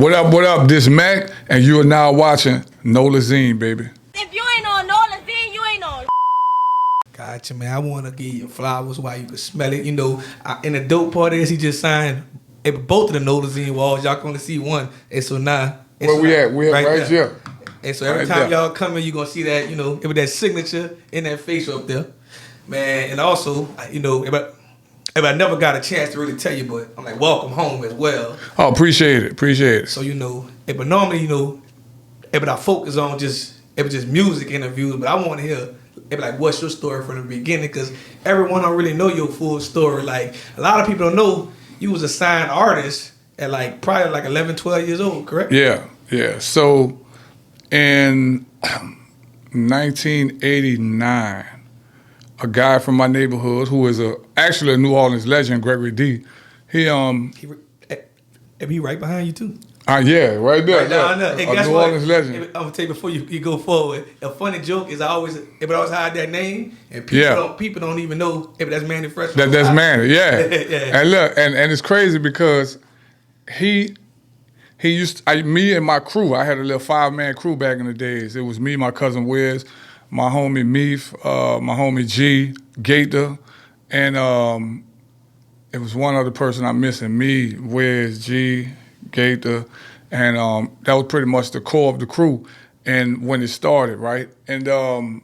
What up? This Mac, and you are now watching Nolazine, baby. If you ain't on Nolazine, you ain't on. Gotcha, man. I want to give you flowers while you can smell it. You know, and the dope part is he just signed both of the Nolazine walls. Y'all can only see one. And so now. Where we at? We at right here. And so every time y'all come in, you're going to see that, you know, with that signature in that face up there. Man, and also, you know, if I never got a chance to really tell you, but I'm like, welcome home as well. Oh, appreciate it. So, you know, but normally, you know, but I focus on just music interviews, but I want to hear, like, what's your story from the beginning? Because everyone don't really know your full story. Like, a lot of people don't know you was a signed artist at, like, probably, like, 11, 12 years old, correct? Yeah. So, in 1989, a guy from my neighborhood who is actually a New Orleans legend, Gregory D. He right behind you too. Yeah, right there. Right down there. A New Orleans legend. I'm gonna tell you before you go forward. A funny joke is I always hide that name, and people don't even know if that's Manny Fresh. That's Manny, yeah. Yeah. And look, and it's crazy because he used me and my crew. I had a little 5-man crew back in the days. It was me, my cousin Wiz, my homie Meef, my homie G, Gator, and it was one other person I'm missing. Me, Wiz, G, Gator, and that was pretty much the core of the crew. And when it started, right? And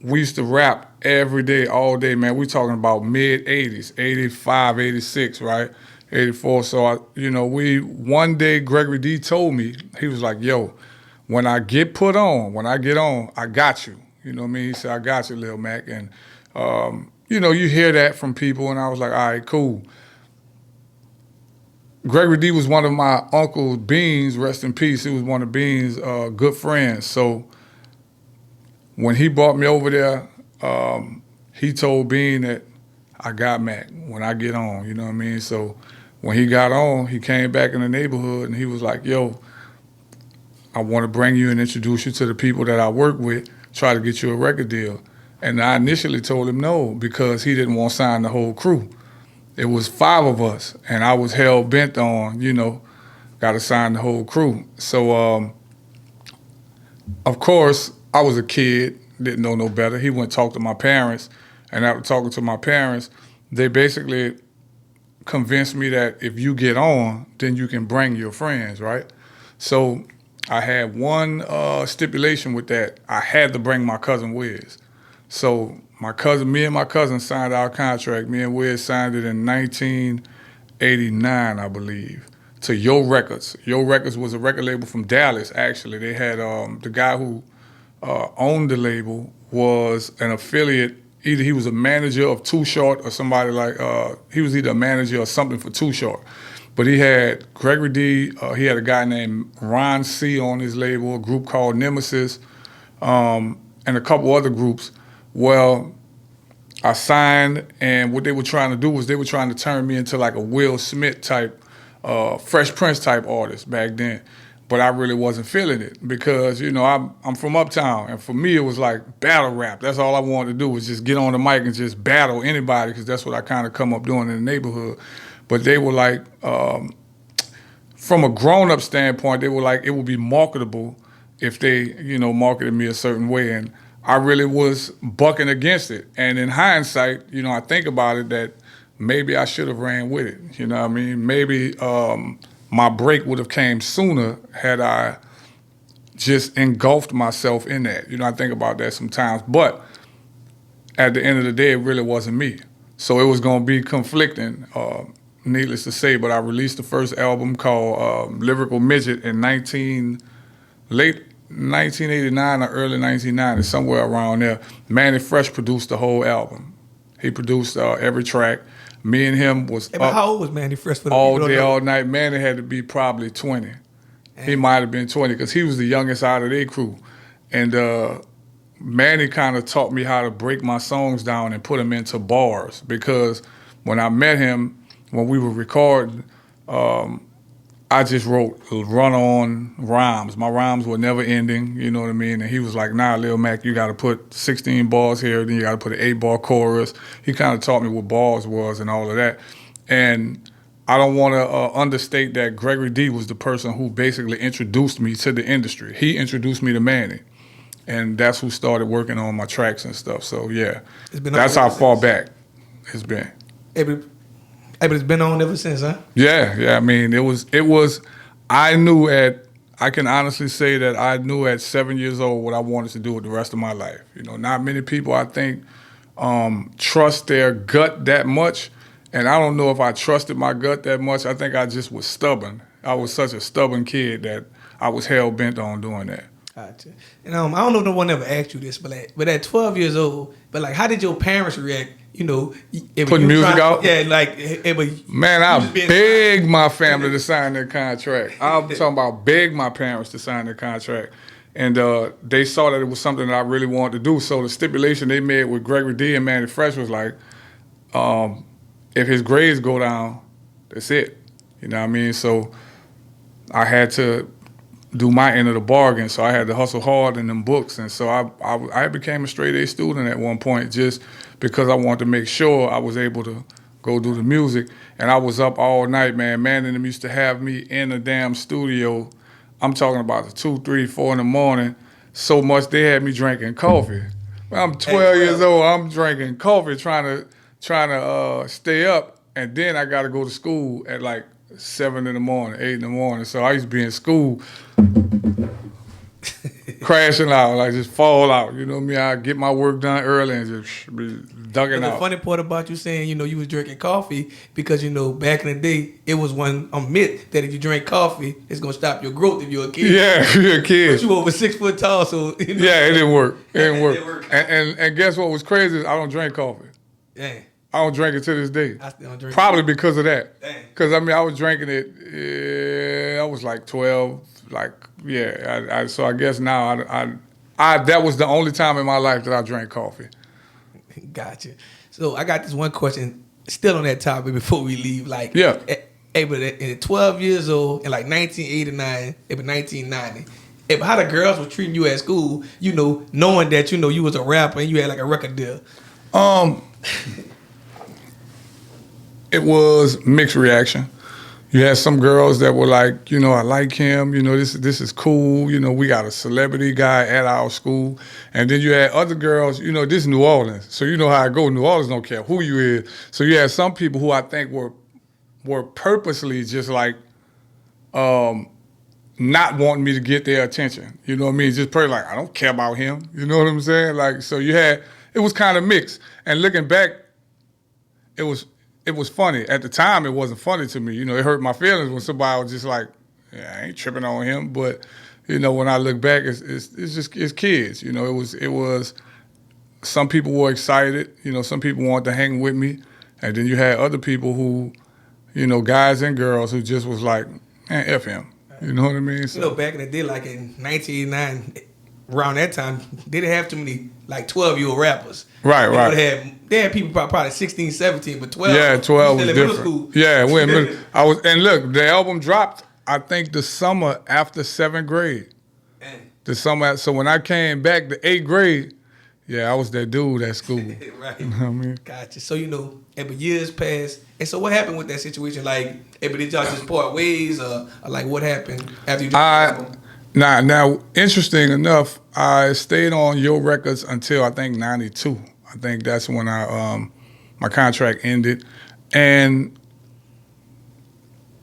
we used to rap every day, all day, man. We talking about mid-'80s, 85, 86, right? 84. So, one day Gregory D told me, he was like, yo, when I get on, I got you. You know what I mean? He said, I got you, Lil Mac. And, you hear that from people, and I was like, all right, cool. Gregory D was one of my Uncle Beans, rest in peace. He was one of Beans' good friends. So when he brought me over there, he told Bean that I got Mac when I get on, you know what I mean? So when he got on, he came back in the neighborhood, and he was like, yo, I want to bring you and introduce you to the people that I work with, try to get you a record deal. And I initially told him no because he didn't want to sign the whole crew. It was 5 of us, and I was hell-bent on, got to sign the whole crew. So, of course, I was a kid, didn't know no better. He went and talked to my parents, and after talking to my parents, they basically convinced me that if you get on, then you can bring your friends, right? So I had one stipulation with that. I had to bring my cousin Wiz. So me and my cousin signed our contract. Me and Wiz signed it in 1989, I believe, to Yo Records. Yo Records was a record label from Dallas, actually. They had the guy who owned the label was an affiliate. Either he was a manager of Too Short or somebody like, he was either a manager or something for Too Short. But he had Gregory D, he had a guy named Ron C on his label, a group called Nemesis, and a couple other groups. Well, I signed, and what they were trying to do was they were trying to turn me into like a Will Smith type, Fresh Prince type artist back then. But I really wasn't feeling it because, I'm from Uptown, and for me it was like battle rap. That's all I wanted to do was just get on the mic and just battle anybody because that's what I kind of come up doing in the neighborhood. But they were like, from a grown-up standpoint, they were like, it would be marketable if they, marketed me a certain way. And I really was bucking against it. And in hindsight, I think about it that maybe I should have ran with it. You know what I mean? Maybe my break would have came sooner had I just engulfed myself in that. I think about that sometimes. But at the end of the day, it really wasn't me. So it was going to be conflicting. Needless to say, but I released the first album called Lyrical Midget in late 1989 or early 1990, somewhere around there. Manny Fresh produced the whole album. He produced every track. Me and him was up how old was Manny Fresh? For the all day, all night. Manny had to be probably 20. He might have been 20 because he was the youngest out of their crew. And Manny kind of taught me how to break my songs down and put them into bars because when I met him, when we were recording, I just wrote run-on rhymes. My rhymes were never ending, you know what I mean? And he was like, nah, Lil Mac, you got to put 16 bars here, then you got to put an 8-bar chorus. He kind of taught me what bars was and all of that. And I don't want to understate that Gregory D was the person who basically introduced me to the industry. He introduced me to Manny, and that's who started working on my tracks and stuff. So yeah, that's how far back it's been. But it's been on ever since, huh? Yeah. I mean, it was. I can honestly say that I knew at 7 years old what I wanted to do with the rest of my life. You know, not many people, I think, trust their gut that much. And I don't know if I trusted my gut that much. I think I just was stubborn. I was such a stubborn kid that I was hell-bent on doing that. Gotcha. And I don't know if no one ever asked you this, but at 12 years old, how did your parents react? You know, putting music out. Yeah, man, I begged my family to sign their contract. I'm talking about begged my parents to sign their contract, and they saw that it was something that I really wanted to do. So the stipulation they made with Gregory D and Manny Fresh was like, if his grades go down, that's it. You know what I mean? So I had to do my end of the bargain. So I had to hustle hard in them books. And so I became a straight A student at one point just because I wanted to make sure I was able to go do the music. And I was up all night, man. Man and them used to have me in the damn studio. I'm talking about the 2, 3, 4 in the morning. So much they had me drinking coffee. I'm 12 years old. I'm drinking coffee, trying to stay up. And then I got to go to school at like 7 in the morning, 8 in the morning. So I used to be in school crashing out, like just fall out. You know what I mean? I get my work done early and just be ducking out. The funny part about you saying, you was drinking coffee because, back in the day, it was a myth that if you drink coffee, it's going to stop your growth if you're a kid. Yeah, if you're a kid. But you over 6 foot tall, so... Yeah, it didn't work. It didn't work. And guess what was crazy is I don't drink coffee. Dang. I don't drink it to this day. I still don't drink Probably because of that. Dang. Because, I was drinking it, I was like 12, so I guess now that was the only time in my life that I drank coffee. Gotcha. So I got this one question still on that topic before we leave. But at 12 years old, in like 1989, it was 1990, how the girls were treating you at school, knowing that, you was a rapper and you had like a record deal? It was mixed reaction. You had some girls that were like, I like him, this is cool, we got a celebrity guy at our school. And then you had other girls, this is New Orleans. So you know how I go, New Orleans don't care who you is. So you had some people who I think were purposely just like not wanting me to get their attention. You know what I mean? Just pretty like, I don't care about him. You know what I'm saying? Like, so it was kind of mixed. And looking back, it was funny. At the time, it wasn't funny to me. It hurt my feelings when somebody was just like, yeah, I ain't tripping on him. But, when I look back, it's kids. It was some people were excited. Some people wanted to hang with me. And then you had other people who, guys and girls who just was like, man, F him. You know what I mean? So, back in the day, like in 1989, around that time, they didn't have too many like 12-year-old rappers. Right. They had people probably 16, 17, but 12. Yeah, 12 was different. School. Yeah, and look, the album dropped, I think the summer after 7th grade. Dang. The summer, so when I came back to 8th grade, yeah, I was that dude at school. Right. You know what I mean? Gotcha. So, but years passed. And so what happened with that situation? Like, did y'all just part ways or like what happened after you dropped the album? Now, interesting enough, I stayed on Yo Records until I think 92. I think that's when my contract ended. And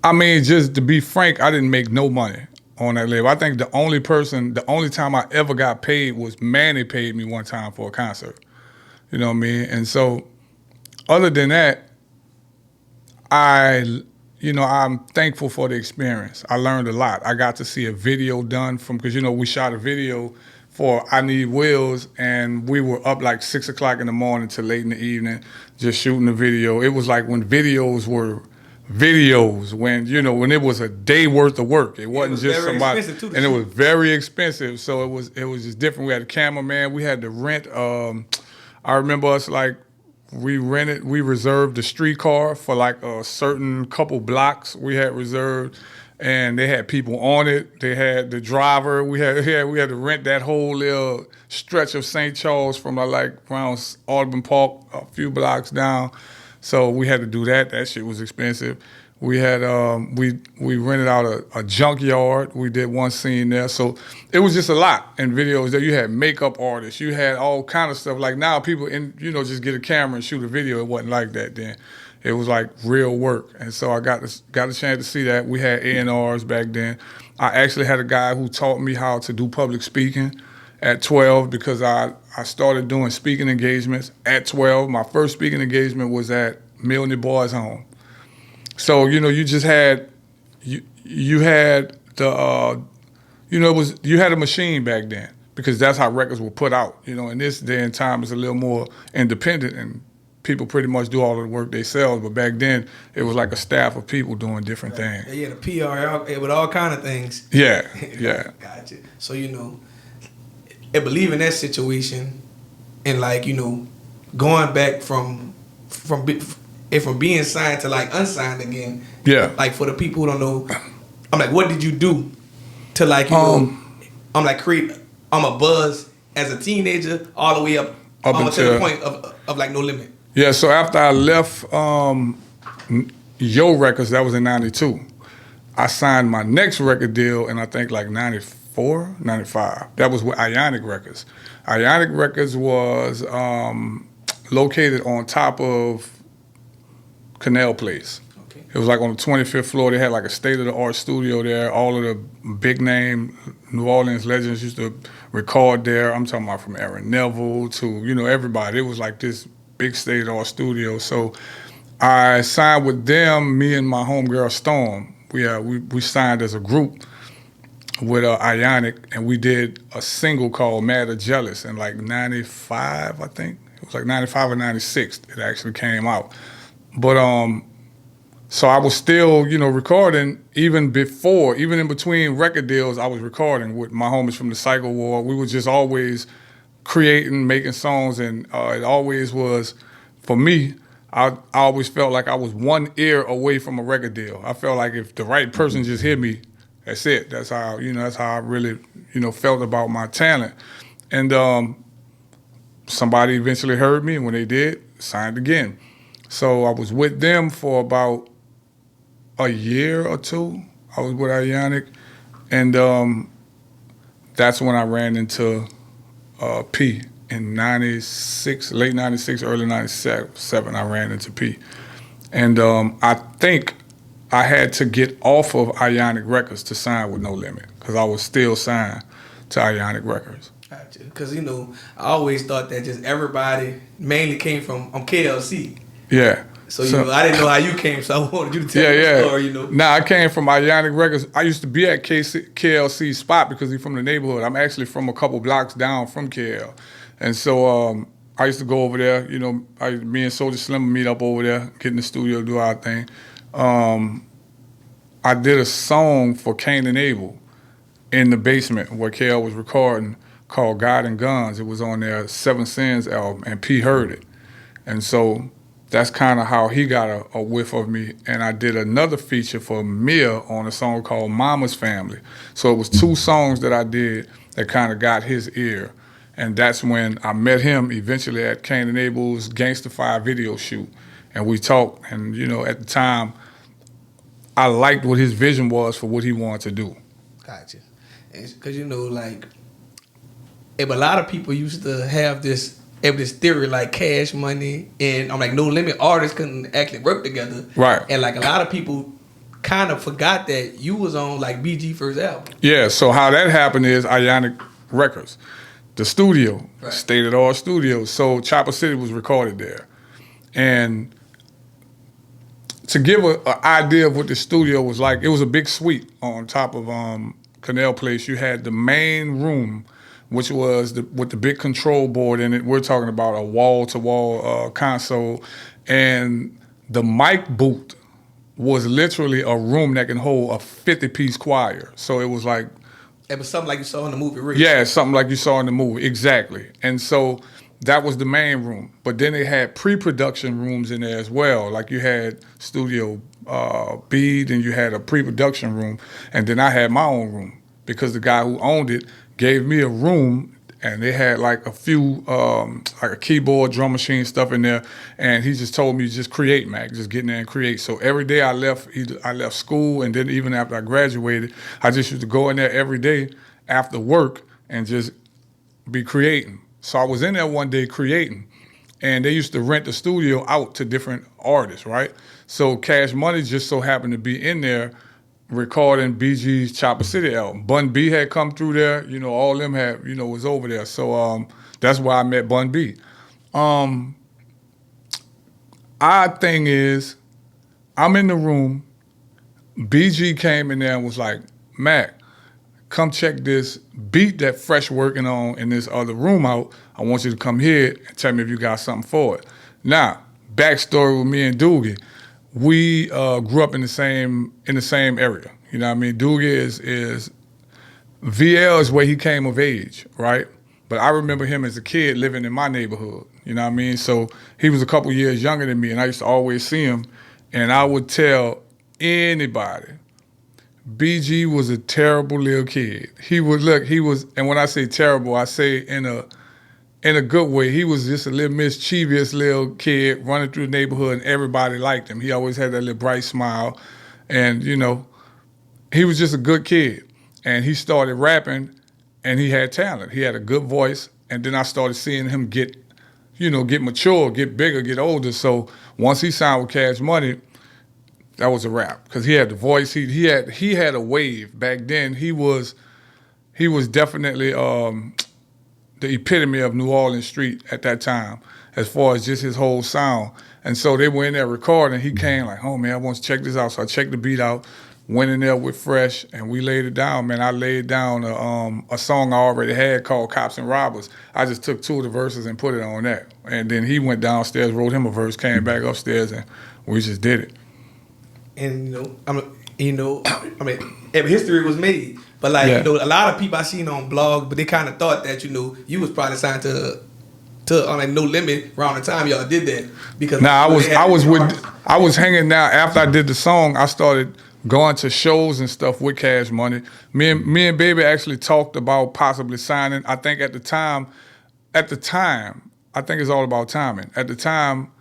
I mean, just to be frank, I didn't make no money on that label. I think the only time I ever got paid was Manny paid me one time for a concert. You know what I mean? And so, other than that, I'm thankful for the experience. I learned a lot. I got to see a video done because, we shot a video for I Need Wheels, and we were up like 6 o'clock in the morning till late in the evening just shooting the video. It was like when videos were videos, when it was a day worth of work. It wasn't just somebody, and it was very expensive. So it was just different. We had a cameraman. We had to rent. I remember us like, we reserved the streetcar for like a certain couple blocks we had reserved, and they had people on it. They had the driver. We had to rent that whole little stretch of St. Charles from like around Audubon Park, a few blocks down. So we had to do that. That shit was expensive. We had we rented out a junkyard. We did one scene there, so it was just a lot in videos. There you had makeup artists, you had all kind of stuff. Like now, people just get a camera and shoot a video. It wasn't like that then. It was like real work, and so I got a chance to see that. We had A&Rs back then. I actually had a guy who taught me how to do public speaking at 12 because I started doing speaking engagements at 12. My first speaking engagement was at Millionaire Boys Home. So you just had you had the you had a machine back then because that's how records were put out. In this day and time, it's a little more independent and people pretty much do all of the work themselves. But back then, it was like a staff of people doing different things. Yeah, the PR with all kind of things. Yeah, yeah. Gotcha. So I believe in that situation, and going back from being signed to like unsigned again. Yeah. Like for the people who don't know, I'm like, what did you do to I'm like I'm a buzz as a teenager all the way up until the point of like No Limit. Yeah. So after I left Yo Records, that was in '92. I signed my next record deal in I think like '94, '95. That was with Ionic Records. Ionic Records was located on top of Canal Place. Okay. It was like on the 25th floor. They had like a state-of-the-art studio there. All of the big-name New Orleans legends used to record there. I'm talking about from Aaron Neville to, everybody. It was like this big state-of-the-art studio. So I signed with them, me and my homegirl Storm. We signed as a group with Ionic, and we did a single called Mad or Jealous in like 95, I think. It was like 95 or 96 it actually came out. But so I was still, recording even in between record deals, I was recording with my homies from the Psycho War. We were just always creating, making songs, and it always was, for me, I always felt like I was one ear away from a record deal. I felt like if the right person just hit me, that's it. That's how, that's how I really, felt about my talent. And somebody eventually heard me, and when they did, signed again. So I was with them for about a year or two. I was with Ionic, and that's when I ran into P in '96, late '96, early '97. I ran into P, and I think I had to get off of Ionic Records to sign with No Limit because I was still signed to Ionic Records. Gotcha. Because I always thought that just everybody mainly came from KLC. Yeah. So I didn't know how you came, so I wanted you to tell the story, Nah, I came from Ionic Records. I used to be at KLC spot because he's from the neighborhood. I'm actually from a couple blocks down from KL. And so I used to go over there, me and Soulja Slim would meet up over there, get in the studio, do our thing. I did a song for Cain and Abel in the basement where KL was recording called God and Guns. It was on their Seven Sins album, and P heard it. And so that's kind of how he got a whiff of me. And I did another feature for Mia on a song called Mama's Family. So it was two songs that I did that kind of got his ear. And that's when I met him eventually at Cain and Abel's Gangsta-Fi video shoot. And we talked, and at the time, I liked what his vision was for what he wanted to do. Gotcha. Because, a lot of people used to have this theory like Cash Money and I'm like No Limit artists couldn't actually work together. Right. And like a lot of people kind of forgot that you was on like BG first album. Yeah, so how that happened is Ionic Records, the studio, right. State-of-the-art studio. So Chopper City was recorded there. And to give an idea of what the studio was like, it was a big suite on top of Canal Place. You had the main room, which was with the big control board in it. We're talking about a wall-to-wall console. And the mic booth was literally a room that can hold a 50-piece choir. So it was like... It was something like you saw in the movie, Rich. Yeah, something like you saw in the movie, exactly. And so that was the main room. But then they had pre-production rooms in there as well. Like you had Studio B, then you had a pre-production room, and then I had my own room because the guy who owned it gave me a room and they had like a few like a keyboard, drum machine stuff in there, and he just told me just create, Mac, just get in there and create. So every day I left school, and then even after I graduated, I just used to go in there every day after work and just be creating. So I was in there one day creating, and they used to rent the studio out to different artists, right? So Cash Money just so happened to be in there recording BG's Chopper City album. Bun B had come through there, all them had, was over there. So that's why I met Bun B. Odd thing is, I'm in the room, BG came in there and was like, Mac, come check this beat that Fresh working on in this other room out. I want you to come here and tell me if you got something for it. Now, backstory with me and Doogie, we grew up in the same area. You know what I mean? Doogie is VL is where he came of age, right? But I remember him as a kid living in my neighborhood. You know what I mean? So he was a couple years younger than me, and I used to always see him, and I would tell anybody, BG was a terrible little kid. He was, and when I say terrible, I say in a good way. He was just a little mischievous little kid running through the neighborhood, and everybody liked him. He always had that little bright smile, and he was just a good kid. And he started rapping, and he had talent. He had a good voice, and then I started seeing him get mature, get bigger, get older. So once he signed with Cash Money, that was a wrap, because he had the voice. He had a wave back then. He was definitely the epitome of New Orleans street at that time, as far as just his whole sound. And so they were in there recording. He came like, oh man, I want to check this out. So I checked the beat out, went in there with Fresh, and we laid it down. Man, I laid down a song I already had called Cops and Robbers. I just took two of the verses and put it on that. And then he went downstairs, wrote him a verse, came back upstairs, and we just did it. And history was made. But a lot of people I seen on blogs, but they kind of thought that you was probably signed to No Limit around the time y'all did that, because I was hanging out after I did the song. I started going to shows and stuff with Cash Money. Me and Baby actually talked about possibly signing. I think at the time, I think it's all about timing. At the time,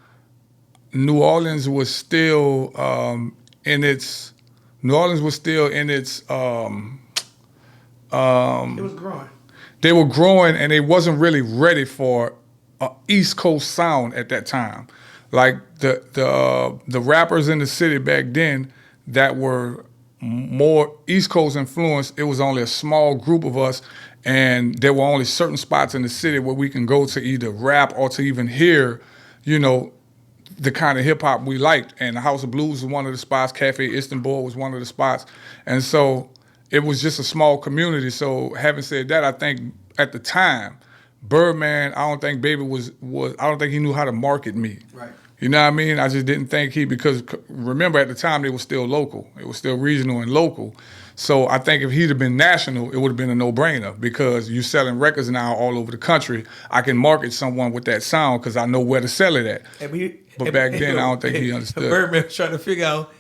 New Orleans was still in its. It was growing. They were growing, and they wasn't really ready for an East Coast sound at that time. Like the rappers in the city back then that were more East Coast influenced, it was only a small group of us, and there were only certain spots in the city where we can go to either rap or to even hear, the kind of hip hop we liked. And the House of Blues was one of the spots, Cafe Istanbul was one of the spots. And so it was just a small community. So having said that, I think at the time, Birdman, I don't think Baby I don't think he knew how to market me. Right. You know what I mean? I just didn't think because remember at the time they were still local. It was still regional and local. So I think if he'd have been national, it would have been a no-brainer, because you're selling records now all over the country. I can market someone with that sound because I know where to sell it at. But back then, I don't think he understood. Birdman was trying to figure out,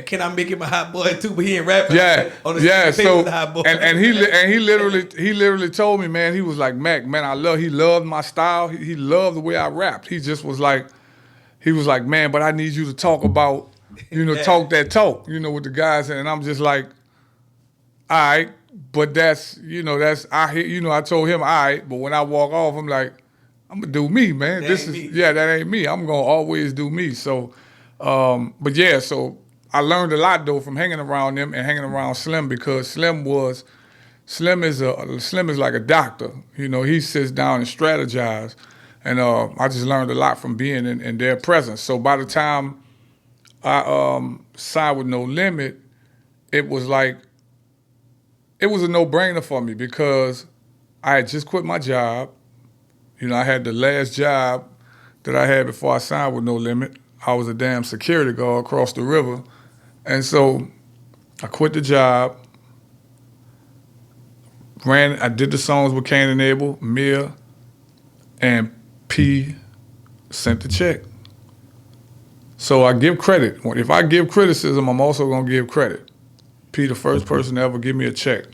can I make him a hot boy too? But he ain't rapping. So the hot boy. And he literally told me, man, he was like, Mac, man, he loved my style. He loved the way I rapped. He just was like, man, but I need you to talk about, talk that talk, with the guys. And I'm just like, all right, but I told him, all right, but when I walk off, I'm like, I'm gonna do me, man. That ain't me. I'm gonna always do me. So, so I learned a lot though from hanging around them and hanging around Slim, because Slim is like a doctor. He sits down and strategizes, and I just learned a lot from being in their presence. So by the time I signed with No Limit, it was a no-brainer for me, because I had just quit my job. I had the last job that I had before I signed with No Limit. I was a damn security guard across the river. And so I quit the job, I did the songs with Cain and Abel, Mia, and P sent the check. So I give credit. If I give criticism, I'm also gonna give credit. P the first person to ever give me a check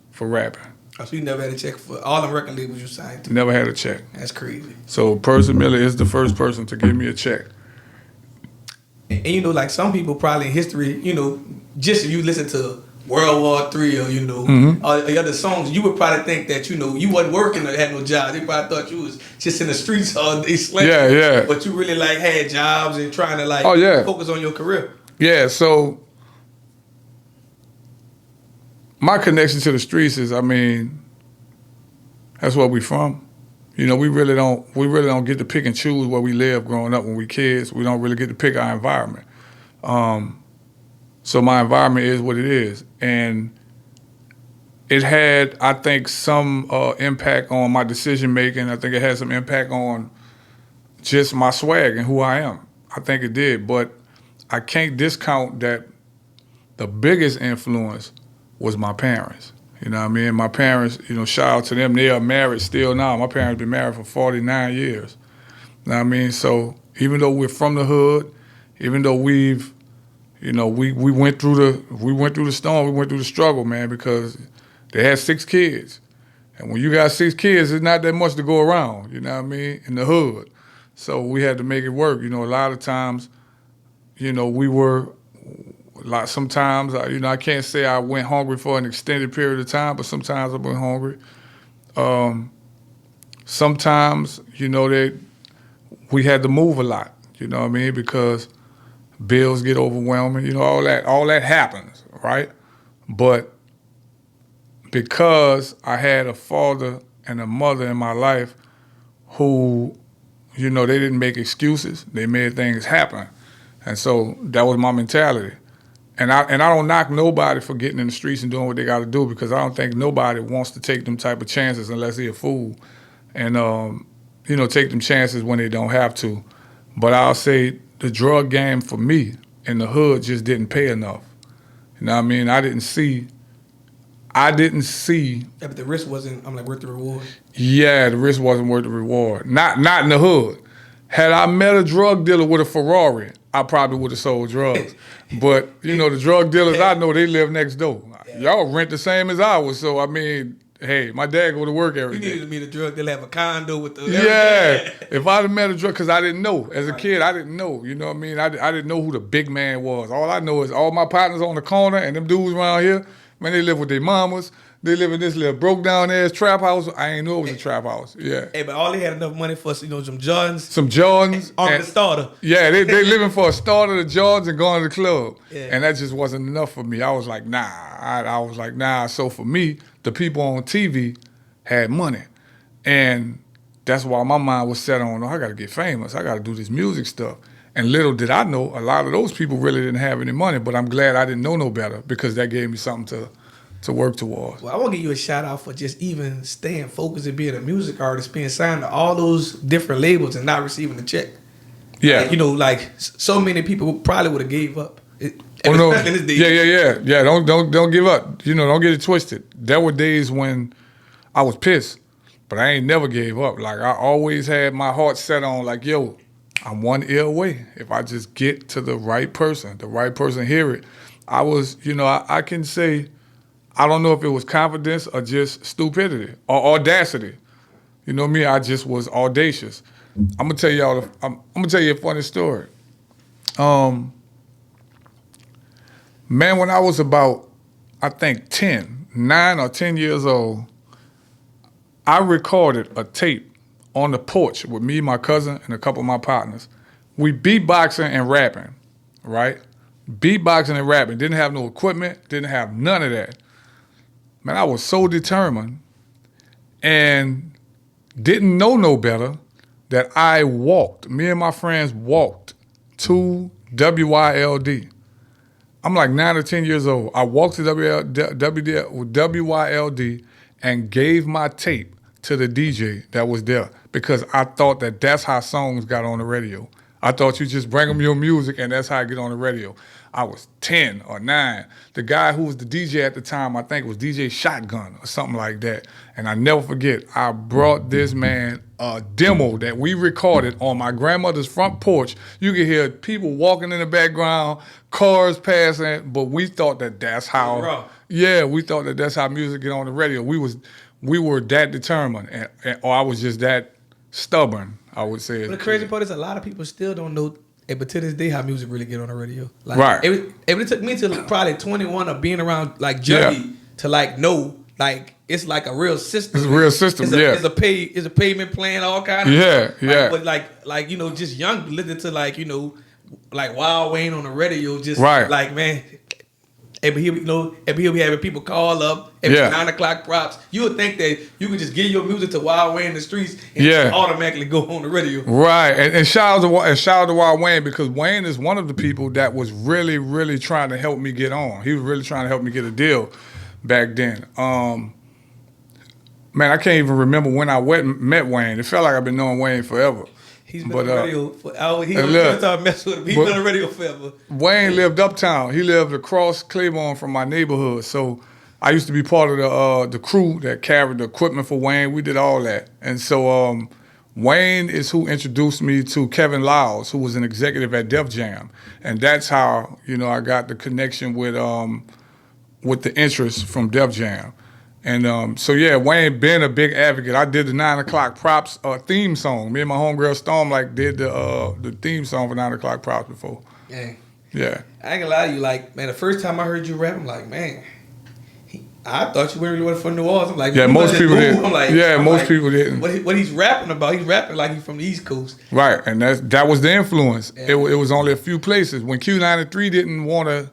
for rapping. Oh, so you never had a check for all the record labels you signed to? Never had a check. That's crazy. So Percy Miller is the first person to give me a check. And you know, like some people probably in history, you know, just if you listen to World War III or, you know, or other songs, you would probably think that, you know, you wasn't working or had no job. They probably thought you was just in the streets all day slinging. Yeah, yeah. But you really like had jobs and trying to like focus on your career. Yeah, so my connection to the streets is, I mean, that's where we from. You know, we really don't get to pick and choose where we live growing up when we kids. We don't really get to pick our environment. So my environment is what it is. And it had, I think, some impact on my decision making. I think it had some impact on just my swag and who I am. I think it did. But I can't discount that the biggest influence was my parents. You know what I mean? My parents, you know, shout out to them. They are married still now. My parents been married for 49 years. You know what I mean? So even though we're from the hood, even though we've, you know, we went through the storm, we went through the struggle, man, because they had 6 kids. And when you got 6 kids, it's not that much to go around, you know what I mean, in the hood. So we had to make it work. You know, a lot of times, you know, sometimes, you know, I can't say I went hungry for an extended period of time, but sometimes I went hungry. Sometimes, you know, we had to move a lot, you know what I mean, because bills get overwhelming, you know, all that happens, right? But because I had a father and a mother in my life who, you know, they didn't make excuses, they made things happen. And so that was my mentality. And I don't knock nobody for getting in the streets and doing what they got to do, because I don't think nobody wants to take them type of chances unless they're a fool and, you know, take them chances when they don't have to. But I'll say the drug game for me in the hood just didn't pay enough. You know what I mean? I didn't see. Yeah, but the risk wasn't, worth the reward. Yeah, the risk wasn't worth the reward. Not in the hood. Had I met a drug dealer with a Ferrari, I probably would have sold drugs. But, you know, the drug dealers I know, they live next door. Y'all rent the same as I was, so I mean, hey, my dad go to work every day. You needed to meet a drug dealer, have a condo with the... Yeah, if I'd have met a drug, because I didn't know. As a kid, I didn't know, you know what I mean? I didn't know who the big man was. All I know is all my partners on the corner and them dudes around here, man, they live with their mamas. They live in this little broke down ass trap house. I ain't know it was a trap house. Yeah. Hey, but all they had enough money for, you know, some Jordans. Some Jordans. On the starter. Yeah, they living for a starter, the Jordans, and going to the club. Yeah. And that just wasn't enough for me. I was like, nah. I was like, nah. So for me, the people on TV had money. And that's why my mind was set on, I got to get famous. I got to do this music stuff. And little did I know, a lot of those people really didn't have any money, but I'm glad I didn't know no better, because that gave me something to work towards. Well, I want to give you a shout out for just even staying focused and being a music artist, being signed to all those different labels and not receiving a check. Yeah. Like, you know, like so many people probably would have gave up. Oh no! In this day. Yeah. Don't give up. You know, don't get it twisted. There were days when I was pissed, but I ain't never gave up. Like, I always had my heart set on, like, yo, I'm one ear away. If I just get to the right person hear it. I was, you know, I can say, I don't know if it was confidence or just stupidity or audacity. You know me, I just was audacious. I'm gonna tell you a funny story. Man, when I was about, I think 9 or 10 years old, I recorded a tape on the porch with me, my cousin, and a couple of my partners. We beatboxing and rapping, right? Beatboxing and rapping. Didn't have no equipment, didn't have none of that. Man, I was so determined and didn't know no better that I walked. Me and my friends walked to WYLD. I'm like 9 or 10 years old. I walked to WYLD and gave my tape to the DJ that was there, because I thought that that's how songs got on the radio. I thought you just bring them your music and that's how I get on the radio. I was 10 or 9. The guy who was the DJ at the time, I think it was DJ Shotgun or something like that. And I never forget, I brought this man a demo that we recorded on my grandmother's front porch. You could hear people walking in the background, cars passing, but we thought that that's how, yeah, we thought that that's how music get on the radio. We were that determined, or I was just that stubborn, I would say. But the crazy part is a lot of people still don't know, but to this day, how music really get on the radio. Like, right. It took me to probably 21 of being around like Juggy to like know, like it's like a real system. It's a real system. It's a payment plan, all kind of stuff. Yeah. But like you know, just young listening to like, you know, like Wild Wayne on the radio, just like, man. And he'll be having people call up every 9 o'clock props. You would think that you could just give your music to Wild Wayne in the streets and just automatically go on the radio. Right. And shout out to Wild Wayne, because Wayne is one of the people that was really, really trying to help me get on. He was really trying to help me get a deal back then. Man, I can't even remember when I met Wayne. It felt like I've been knowing Wayne forever. He's been on the radio. He's gonna start messing with him. He's been on the radio forever. Wayne lived uptown. He lived across Claiborne from my neighborhood. So I used to be part of the crew that carried the equipment for Wayne. We did all that. And so Wayne is who introduced me to Kevin Lyles, who was an executive at Def Jam. And that's how, you know, I got the connection with the interest from Def Jam. And so yeah, Wayne been a big advocate. I did the 9 o'clock props theme song. Me and my homegirl Storm did the theme song for 9 o'clock props before. Yeah. I ain't gonna lie to you, like, man, the first time I heard you rap, I'm like, man, I thought you really went from New Orleans. I'm like, yeah, most people didn't. Most people didn't. What he's rapping about, he's rapping like he's from the East Coast. Right, and that was the influence. Yeah. It was only a few places. When Q93 didn't want to,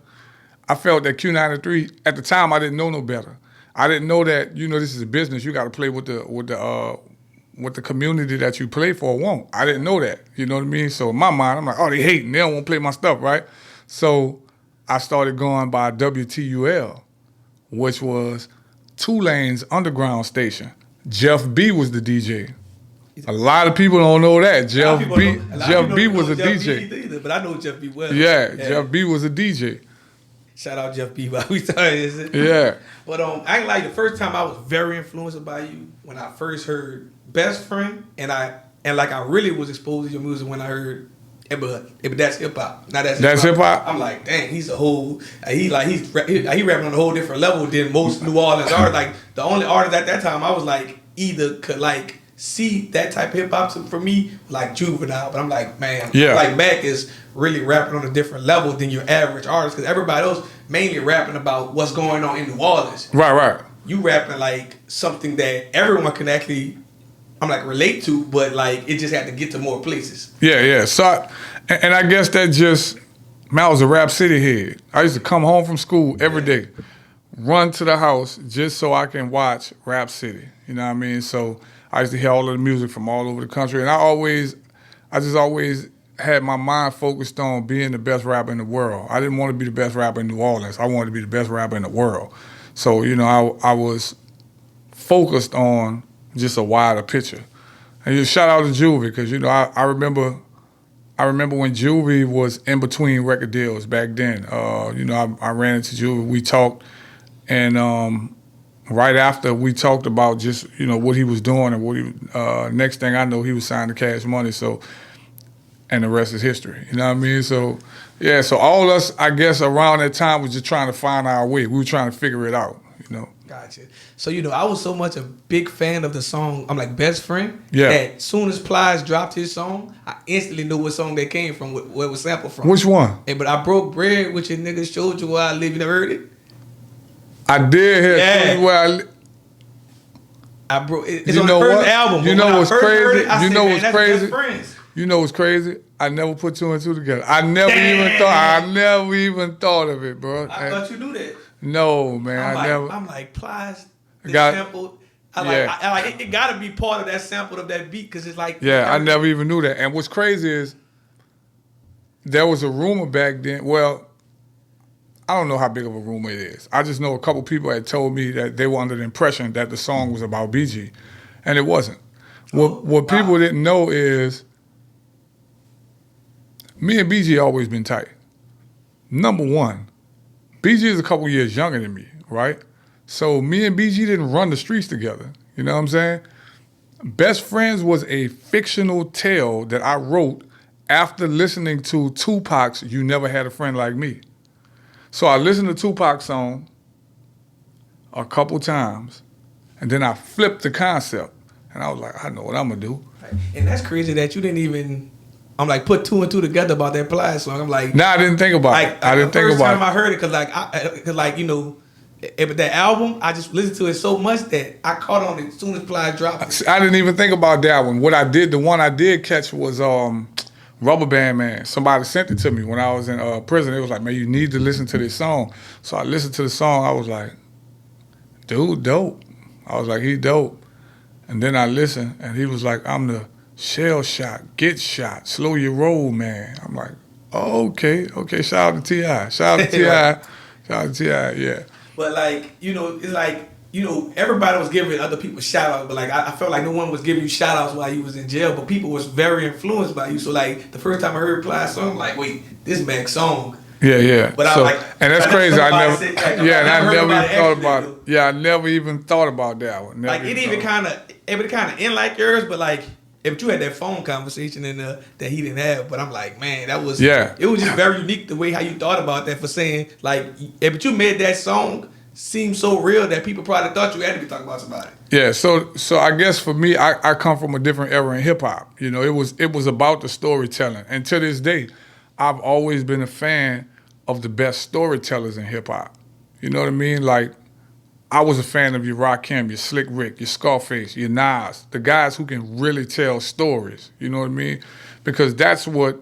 I felt that Q93 at the time I didn't know no better. I didn't know that, you know, this is a business. You got to play with the community that you play for won't. I didn't know that. You know what I mean? So in my mind, I'm like, oh, they hating. They don't want to play my stuff, right? So I started going by WTUL, which was Tulane's underground station. Jeff B was the DJ. A lot of people don't know that. Jeff B was a DJ. Either, but I know Jeff B well. Yeah, Jeff B was a DJ. Shout out Jeff B. While we started. Yeah. But I ain't like the first time I was very influenced by you when I first heard Best Friend, and I really was exposed to your music when I heard but that's hip hop. Now that's hip hop. I'm like, dang, he's a whole he rapping on a whole different level than most New Orleans artists. Like the only artist at that time I was like either could like see that type of hip hop for me like Juvenile, but I'm like, man, like Mac is really rapping on a different level than your average artist, because everybody else mainly rapping about what's going on in New Orleans. Right. You rapping like something that everyone can actually, I'm like, relate to, but like it just had to get to more places. Yeah. So, and I guess that just, man, I was a Rap City head. I used to come home from school every day, run to the house just so I can watch Rap City. You know what I mean? So I used to hear all of the music from all over the country, and I just always had my mind focused on being the best rapper in the world. I didn't want to be the best rapper in New Orleans. I wanted to be the best rapper in the world. So, you know, I was focused on just a wider picture. And just shout out to Juvie, because, you know, I remember when Juvie was in between record deals back then. You know, I ran into Juvie, we talked, and right after we talked about just, you know, what he was doing, and what he next thing I know, he was signed to Cash Money. So, and the rest is history. You know what I mean? So, yeah, so all of us, I guess, around that time was just trying to find our way. We were trying to figure it out, you know. Gotcha. So, you know, I was so much a big fan of the song, I'm like, Best Friend, that as soon as Plies dropped his song, I instantly knew what song that came from, where it was sampled from. Which one? But I Broke Bread with your niggas, Showed You Where I Live. You never heard it? I did hear Where I Live. It's on the first album. You know what's crazy? You know what's crazy? You know what's crazy? I never put two and two together. I never even thought of it, bro. I thought you knew that. No, man, I'm like, Plies, the sample. It got to be part of that sample of that beat, because it's like. Yeah, I never even knew that. And what's crazy is there was a rumor back then. Well, I don't know how big of a rumor it is. I just know a couple people had told me that they were under the impression that the song was about BG, and it wasn't. What people didn't know is me and BG always been tight. Number one, BG is a couple years younger than me, right? So me and BG didn't run the streets together. You know what I'm saying? Best Friends was a fictional tale that I wrote after listening to Tupac's You Never Had a Friend Like Me. So I listened to Tupac's song a couple times, and then I flipped the concept. And I was like, I know what I'm going to do. And that's crazy that you didn't even, I'm like, put two and two together about that Plies song. I'm like, nah, I didn't think about it. I didn't think about it. The first time I heard it, cause like, you know, that album, I just listened to it so much that I caught on it as soon as Plies dropped it. I didn't even think about that one. What I did, the one I did catch was Rubber Band Man. Somebody sent it to me when I was in prison. It was like, man, you need to listen to this song. So I listened to the song. I was like, dude, dope. I was like, he dope. And then I listened, and he was like, I'm the shell shot, get shot, slow your roll, man. I'm like, oh, okay. Shout out to T.I. Shout out to T.I., yeah. But like, you know, it's like, you know, everybody was giving other people shout outs, but like I felt like no one was giving you shout outs while you was in jail, but people was very influenced by you. So like the first time I heard Plies song, I'm like, wait, this Mac's song. Yeah. But so, I like, and that's crazy. I never even thought about it. Yeah, I never even thought about that one. Like it even kind of end like yours, but like if you had that phone conversation in that he didn't have, but I'm like, man, that was it was just very unique the way how you thought about that for saying like, if you made that song seem so real that people probably thought you had to be talking about somebody. Yeah, so I guess for me, I come from a different era in hip hop. You know, it was about the storytelling, and to this day, I've always been a fan of the best storytellers in hip hop. You know what I mean? Like, I was a fan of your Rakim, your Slick Rick, your Scarface, your Nas, the guys who can really tell stories. You know what I mean? Because that's what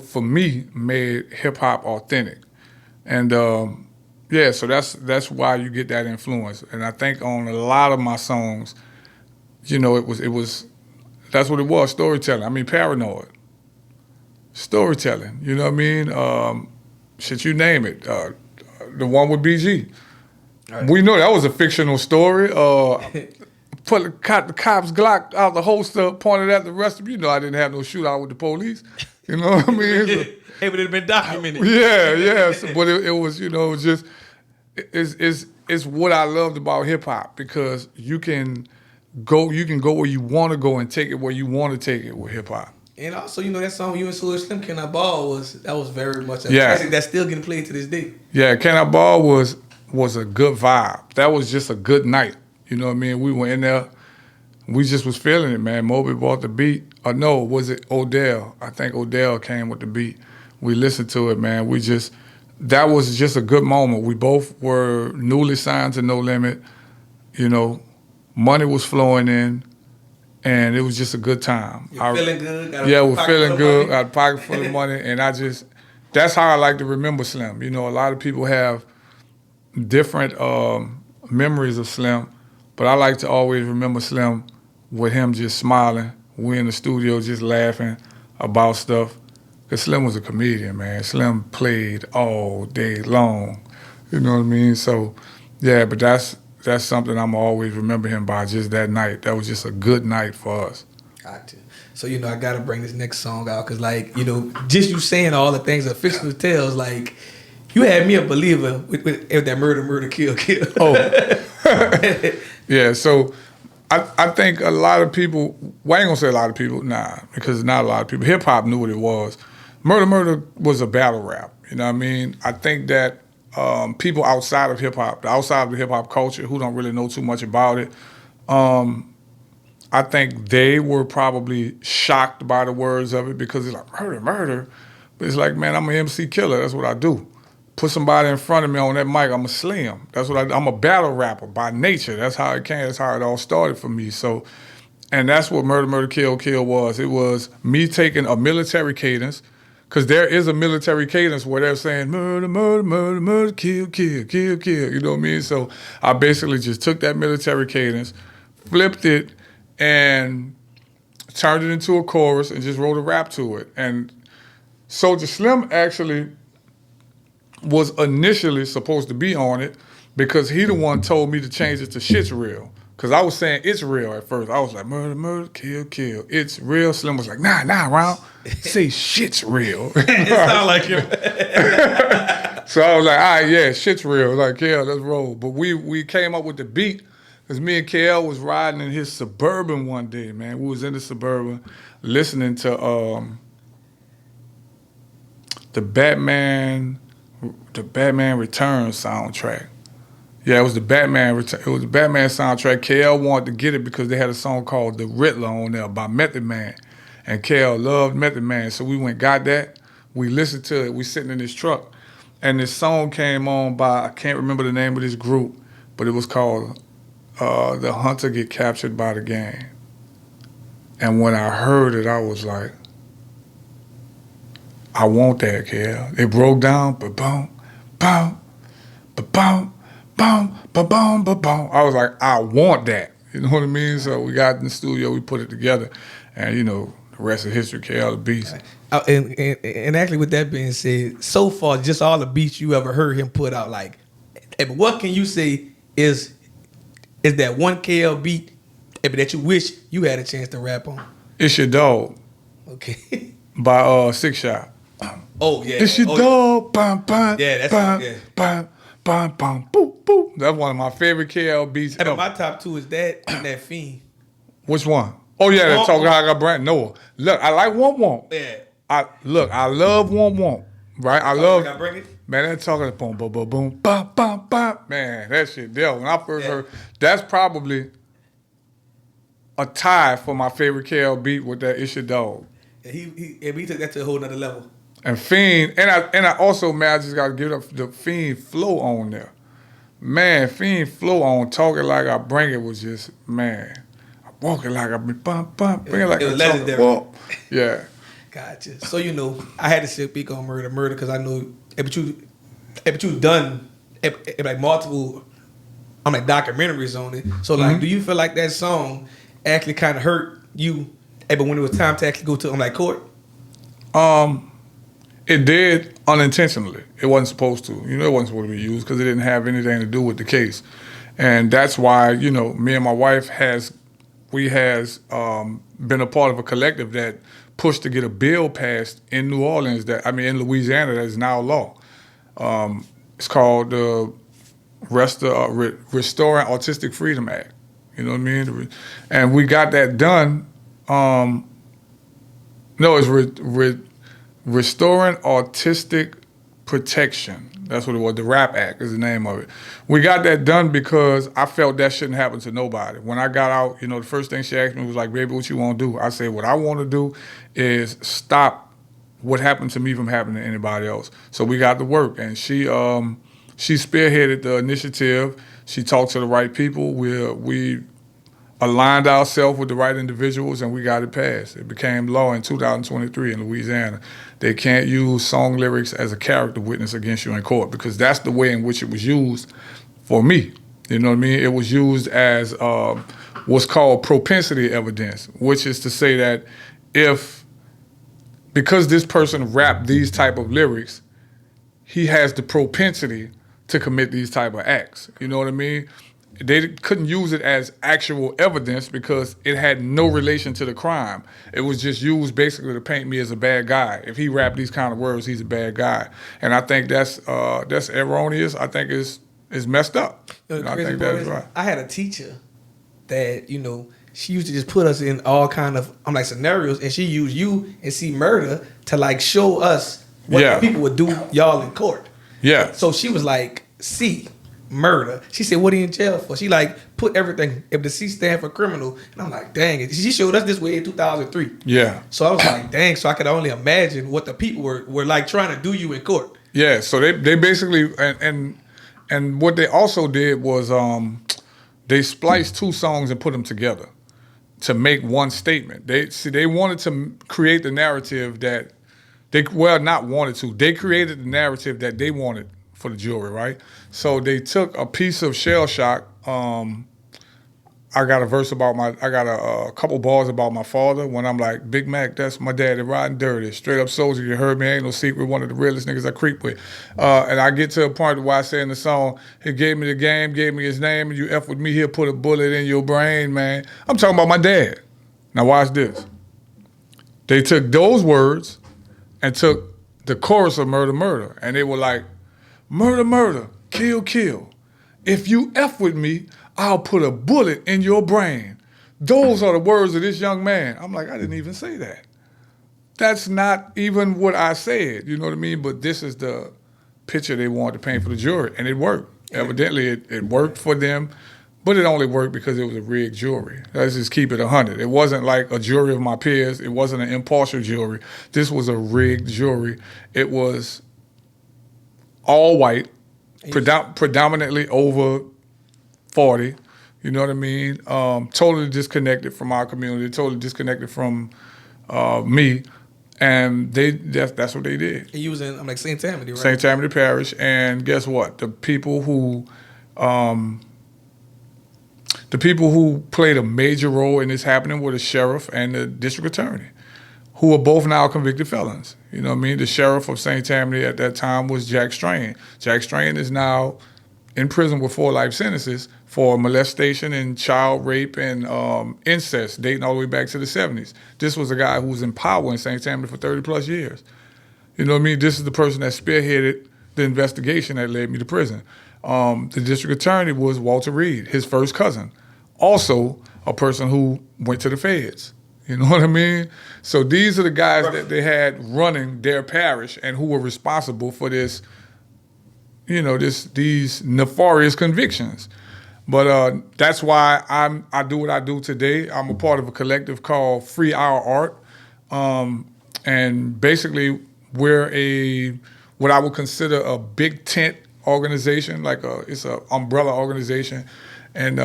for me made hip hop authentic, and yeah, so that's why you get that influence. And I think on a lot of my songs, you know, it was that's what it was, storytelling. I mean, Paranoid. Storytelling, you know what I mean? Shit, you name it. The one with BG. Right. We know that was a fictional story. Put the cop's Glock out the holster, pointed at the rest of you. You know, I didn't have no shootout with the police. You know what I mean? Hey, but it had been documented. Yeah. So, but it was, you know, just it's what I loved about hip hop, because you can go where you want to go and take it where you want to take it with hip hop. And also, you know, that song you and Soulja Slim, Can I Ball, was very much a classic that's still getting played to this day. Yeah, Can I Ball was a good vibe. That was just a good night. You know what I mean? We went in there, we just was feeling it, man. Moby brought the beat. Or no, was it Odell? I think Odell came with the beat. We listened to it, man. That was just a good moment. We both were newly signed to No Limit. You know, money was flowing in. And it was just a good time. You're feeling good? We're feeling good. Got a pocket full of money. And that's how I like to remember Slim. You know, a lot of people have different memories of Slim, but I like to always remember Slim with him just smiling. We in the studio just laughing about stuff. Because Slim was a comedian, man. Slim played all day long. You know what I mean? So, yeah, but that's something I'm always remember him by, just that night. That was just a good night for us. Gotcha. So, you know, I got to bring this next song out because, like, you know, just you saying all the things that fictional tales, like, you had me a believer with that murder, kill. Oh. Yeah, so I think a lot of people, well, I ain't going to say a lot of people, nah, because not a lot of people. Hip-hop knew what it was. Murder was a battle rap, you know what I mean? I think that people outside of hip-hop, outside of the hip-hop culture who don't really know too much about it, I think they were probably shocked by the words of it because it's like, murder. But it's like, man, I'm an MC killer. That's what I do. Put somebody in front of me on that mic, I'm a slam. That's what I'm a battle rapper by nature. That's how it came. That's how it all started for me. So, and that's what Murder, Kill was. It was me taking a military cadence, because there is a military cadence where they're saying murder, kill. You know what I mean? So I basically just took that military cadence, flipped it, and turned it into a chorus and just wrote a rap to it. And Soulja Slim actually was initially supposed to be on it because he the one told me to change it to Shit's Real. Cause I was saying it's real at first. I was like murder, murder, kill, kill. It's real. Slim was like nah, Ron. Say shit's real. It sound like him. So I was like, all right, yeah, shit's real. I was like, yeah, let's roll. But we came up with the beat because me and KL was riding in his Suburban one day, man. We was in the Suburban listening to the Batman Returns soundtrack. Yeah, it was the Batman soundtrack. KL wanted to get it because they had a song called The Riddler on there by Method Man. And KL loved Method Man. So we went, got that. We listened to it. We sitting in this truck. And this song came on by, I can't remember the name of this group, but it was called The Hunter Get Captured by the Gang. And when I heard it, I was like, I want that, KL. It broke down, ba-boom, boom, ba-boom, boom, ba-boom, ba-boom. I was like, I want that. You know what I mean? So we got in the studio, we put it together, and you know, the rest of history, KL the Beast. And actually, with that being said, so far, just all the beats you ever heard him put out, like, what can you say is that one KL beat that you wish you had a chance to rap on? It's Your Dog. Okay. By Six Shot. Oh yeah. It's Your Dog. Bam, bam, yeah, that's bam, yeah. bam, bam, bam, boop, boop. That's one of my favorite KL beats. But my top two is that and that Fiend. Which one? Oh yeah, that's talking how I got brand. Noah. Look, I like Womp Womp. Yeah. I love Womp Womp. Right? I love. I bring it. Man, that talking boom, boom, boom, boom, bam, bam, bam. Man, that shit there. When I first heard, that's probably a tie for my favorite KL beat with that It's Your Dog. And he took that to a whole nother level. And Fiend, and I also, man, I just got to give up the Fiend flow on there. Man, Fiend flow on Talking Like I Bring It was just, man, I walk it like I bring it like it was legendary. Yeah. Gotcha. So I had to speak on murder because I know, but you done like multiple, like documentaries on it. So like, do you feel like that song actually kind of hurt you? But when it was time to actually go to like court, it did unintentionally. It wasn't supposed to. It wasn't supposed to be used because it didn't have anything to do with the case, and that's why me and my wife has been a part of a collective that pushed to get a bill passed in New Orleans in Louisiana that is now law. It's called the Restoring Autistic Freedom Act. You know what I mean? And we got that done. No, it's Restoring Autistic Protection. That's what it was. The RAP Act is the name of it. We got that done because I felt that shouldn't happen to nobody. When I got out, the first thing she asked me was like, baby, what you want to do? I said, what I want to do is stop what happened to me from happening to anybody else. So we got to work. And she spearheaded the initiative. She talked to the right people. We aligned ourselves with the right individuals, and we got it passed. It became law in 2023 in Louisiana. They can't use song lyrics as a character witness against you in court because that's the way in which it was used for me. You know what I mean? It was used as what's called propensity evidence, which is to say that because this person rapped these type of lyrics, he has the propensity to commit these type of acts. You know what I mean? They couldn't use it as actual evidence because it had no relation to the crime. It was just used basically to paint me as a bad guy. If he rapped these kind of words, he's a bad guy. And I think that's erroneous. I think it's messed up. I think that's right. I had a teacher that, she used to just put us in all kind of scenarios, and she used you and C Murder to like show us what people would do y'all in court. Yeah. So she was like, C Murder. She said, what are you in jail for? She like put everything, if the C stand for criminal. And I'm like, dang it. She showed us this way in 2003. Yeah. So I was like, dang. So I could only imagine what the people were like trying to do you in court. Yeah. So they basically, and what they also did was they spliced two songs and put them together to make one statement. They wanted to create the narrative that they created the narrative that they wanted for the jury, right? So they took a piece of Shell Shock. I got a verse about I got a couple bars about my father when I'm like, Big Mac, that's my daddy, riding dirty. Straight up soldier, you heard me, ain't no secret, one of the realest niggas I creep with. And I get to a point where I say in the song, he gave me the game, gave me his name, and you F with me, he'll put a bullet in your brain, man. I'm talking about my dad. Now watch this. They took those words and took the chorus of Murder, Murder, and they were like, murder, murder, kill, kill. If you F with me, I'll put a bullet in your brain. Those are the words of this young man. I'm like, I didn't even say that. That's not even what I said, you know what I mean? But this is the picture they wanted to paint for the jury, and it worked. Evidently, it worked for them, but it only worked because it was a rigged jury. Let's just keep it 100. It wasn't like a jury of my peers. It wasn't an impartial jury. This was a rigged jury. It was all white, predominantly over 40, you know what I mean? Totally disconnected from our community, totally disconnected from me, and that's what they did. And you was in like St. Tammany, right? St. Tammany Parish, and guess what? The people who played a major role in this happening were the sheriff and the district attorney, who are both now convicted felons. You know what I mean? The sheriff of St. Tammany at that time was Jack Strain. Jack Strain is now in prison with 4 life sentences for molestation and child rape and incest, dating all the way back to the 70s. This was a guy who was in power in St. Tammany for 30 plus years. You know what I mean? This is the person that spearheaded the investigation that led me to prison. The district attorney was Walter Reed, his first cousin, also a person who went to the feds. You know what I mean? So these are the guys that they had running their parish and who were responsible for this, you know, these nefarious convictions. But that's why I do what I do today. I'm a part of a collective called Free Our Art. And basically we're what I would consider a big tent organization, it's an umbrella organization. And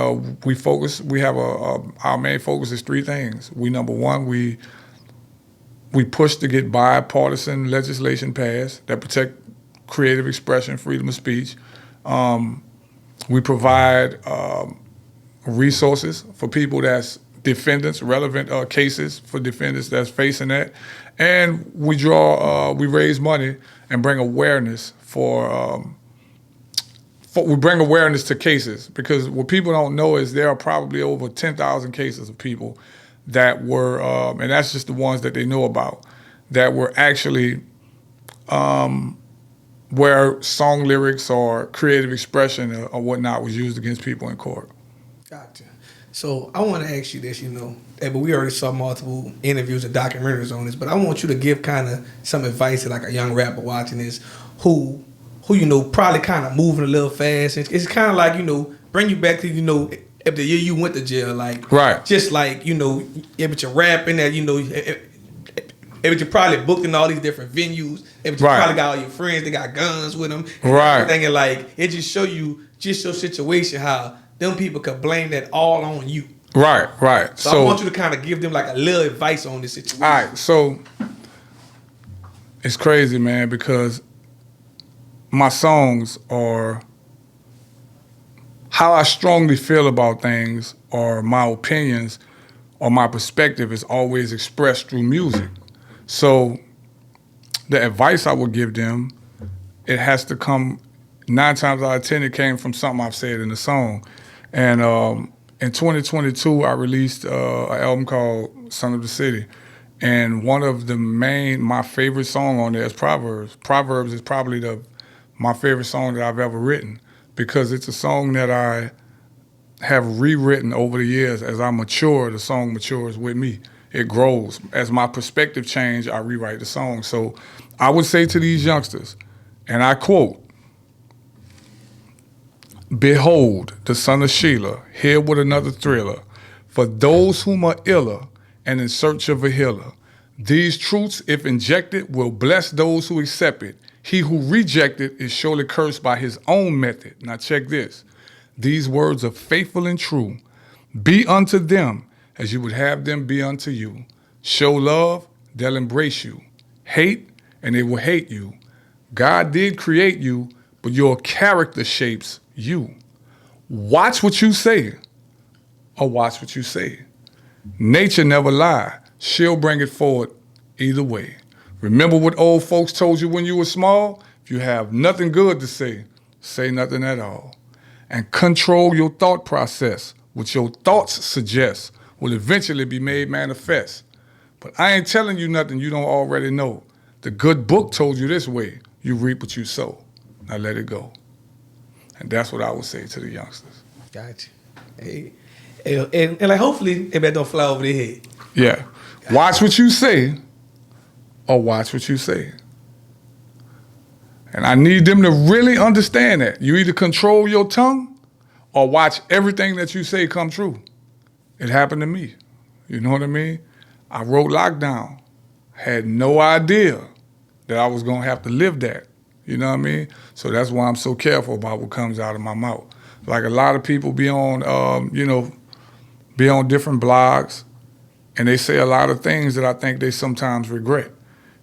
we have our main focus is 3 things. Number one, we push to get bipartisan legislation passed that protect creative expression, freedom of speech. We provide resources for people that's defendants, relevant cases for defendants that's facing that. And we raise money and bring awareness we bring awareness to cases, because what people don't know is there are probably over 10,000 cases of people that were, and that's just the ones that they know about, that were actually where song lyrics or creative expression or whatnot was used against people in court. Gotcha. So I want to ask you this, but we already saw multiple interviews and documentaries on this, but I want you to give kind of some advice to like a young rapper watching this who probably kind of moving a little fast. It's kind of like, bring you back to, if the year you went to jail, like, right. Just like, if you're rapping that, if you're probably booked in all these different venues, if you probably got all your friends, they got guns with them, right? Everything, and like, it just show you your situation, how them people could blame that all on you. Right. So I want you to kind of give them like a little advice on this situation. All right, so it's crazy, man, because my songs are how I strongly feel about things, or my opinions, or my perspective is always expressed through music. So the advice I would give them, it has to come, 9 times out of 10, it came from something I've said in the song. And in 2022, I released an album called Son of the City. And one of my favorite song on there is Proverbs. Proverbs is probably my favorite song that I've ever written, because it's a song that I have rewritten over the years. As I mature, the song matures with me. It grows. As my perspective change, I rewrite the song. So I would say to these youngsters, and I quote, "Behold, the son of Sheila, here with another thriller, for those whom are iller and in search of a healer. These truths, if injected, will bless those who accept it. He who rejected is surely cursed by his own method." Now check this. "These words are faithful and true. Be unto them as you would have them be unto you. Show love, they'll embrace you. Hate, and they will hate you. God did create you, but your character shapes you. Watch what you say. or watch what you say. Nature never lie. She'll bring it forward either way. Remember what old folks told you when you were small? If you have nothing good to say, say nothing at all. And control your thought process. What your thoughts suggest will eventually be made manifest. But I ain't telling you nothing you don't already know. The good book told you this way. You reap what you sow. Now let it go. And that's what I would say to the youngsters. Gotcha. Hey, and like hopefully everybody don't fly over their head. Yeah. Watch what you say or watch what you say. And I need them to really understand that. You either control your tongue or watch everything that you say come true. It happened to me. You know what I mean? I wrote Lockdown. Had no idea that I was going to have to live that. You know what I mean? So that's why I'm so careful about what comes out of my mouth. Like a lot of people be on, be on different blogs, and they say a lot of things that I think they sometimes regret.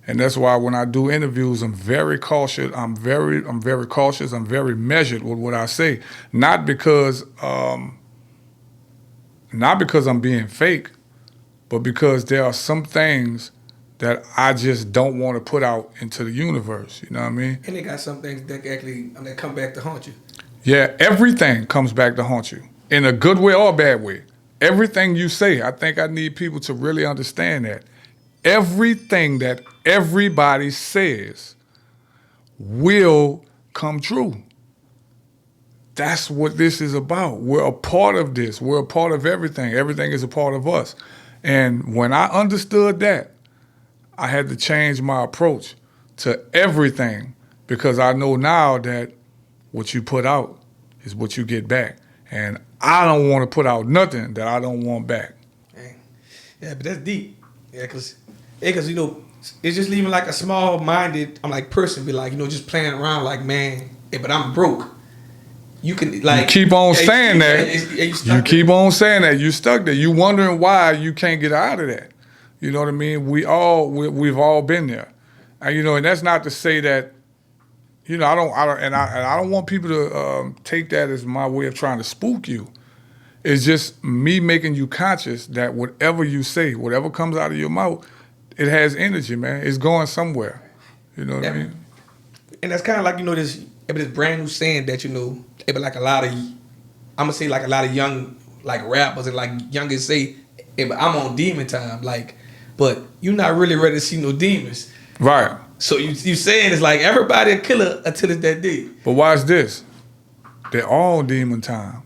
And that's why when I do interviews, I'm very cautious. I'm very cautious. I'm very measured with what I say. Not because I'm being fake, but because there are some things that I just don't want to put out into the universe. You know what I mean? And they got some things that actually that come back to haunt you. Yeah, everything comes back to haunt you in a good way or a bad way. Everything you say, I think I need people to really understand that. Everything that everybody says will come true. That's what this is about. We're a part of this. We're a part of everything. Everything is a part of us. And when I understood that, I had to change my approach to everything because I know now that what you put out is what you get back. And I don't want to put out nothing that I don't want back. Yeah, but that's deep. Yeah, because you know, it's just leaving like a small-minded, person be like, you know, just playing around like, man, but I'm broke. You can like you keep on saying that. You keep on saying that. You stuck there. You wondering why you can't get out of that. You know what I mean? We've all been there. And, you know, and that's not to say that, you know, I don't want people to take that as my way of trying to spook you. It's just me making you conscious that whatever you say, whatever comes out of your mouth, it has energy, man. It's going somewhere. You know what I mean? And that's kind of like, you know, this brand new saying that, you know, like a lot of young like rappers and like youngest say, but I'm on demon time, like, but you're not really ready to see no demons. Right. So you saying it's like everybody a killer until it's that day. But watch this. They're all demon time.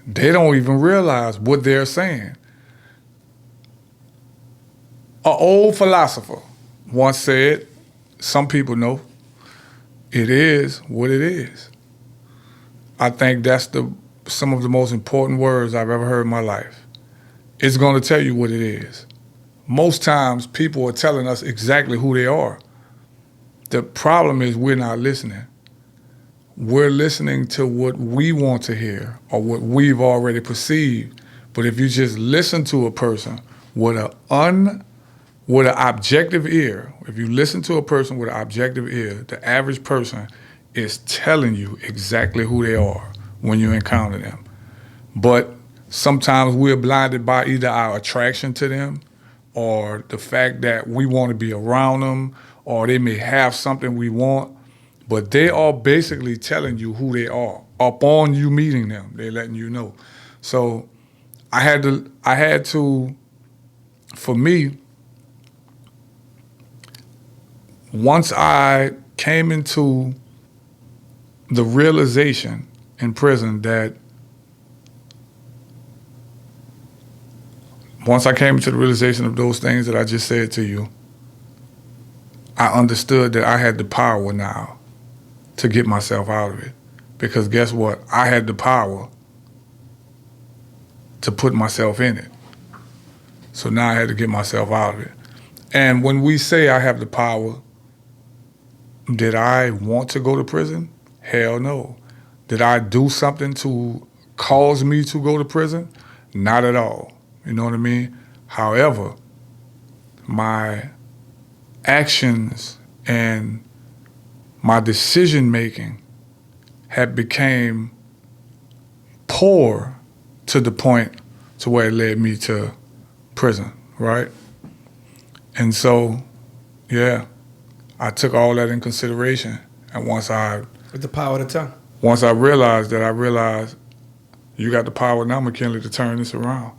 They don't even realize what they're saying. An old philosopher once said, some people know, it is what it is. I think that's some of the most important words I've ever heard in my life. It's going to tell you what it is. Most times people are telling us exactly who they are. The problem is we're not listening. We're listening to what we want to hear or what we've already perceived. But if you just listen to a person with an objective ear, if you listen to a person with an objective ear, the average person is telling you exactly who they are when you encounter them. But sometimes we're blinded by either our attraction to them or the fact that we want to be around them or they may have something we want. But they are basically telling you who they are. Upon you meeting them, they're letting you know. So I had to, for me, once I came into the realization in prison that once I came into the realization of those things that I just said to you, I understood that I had the power now to get myself out of it. Because guess what? I had the power to put myself in it. So now I had to get myself out of it. And when we say I have the power, did I want to go to prison? Hell no. Did I do something to cause me to go to prison? Not at all. You know what I mean? However, my actions and my decision making had became poor to the point to where it led me to prison, right? And so, yeah, I took all that in consideration. And With the power of the tongue. once I realized you got the power now, McKinley, to turn this around.